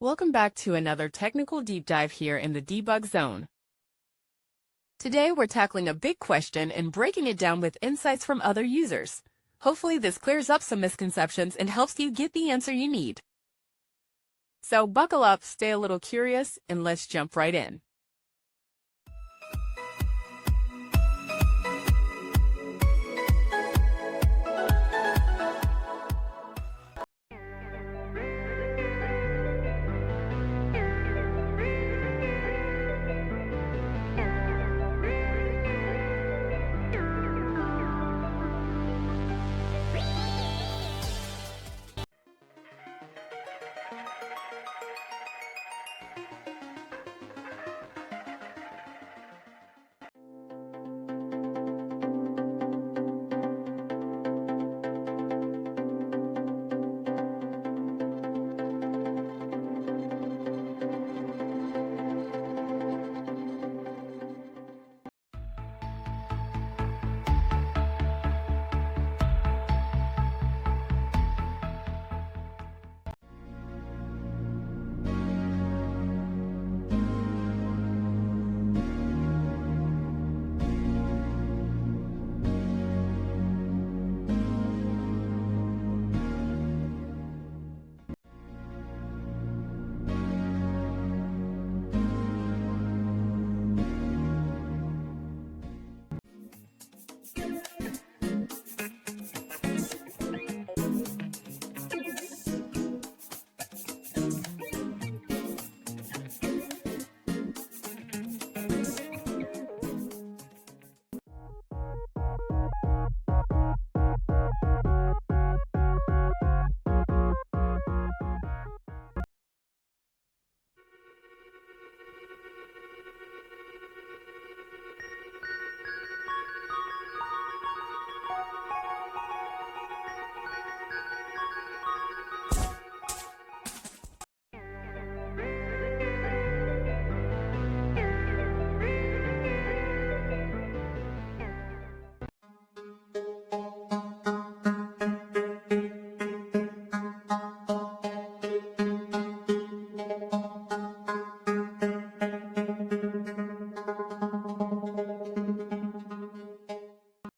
Welcome back to another technical deep dive here in the debug zone. Today we're tackling a big question and breaking it down with insights from other users. Hopefully this clears up some misconceptions and helps you get the answer you need. So buckle up, stay a little curious, and let's jump right in.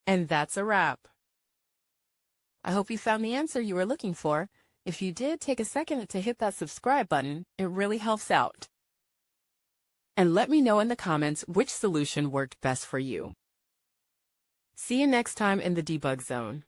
And that's a wrap. I hope you found the answer you were looking for. If you did, take a second to hit that subscribe button. It really helps out. And let me know in the comments which solution worked best for you. See you next time in the debug zone.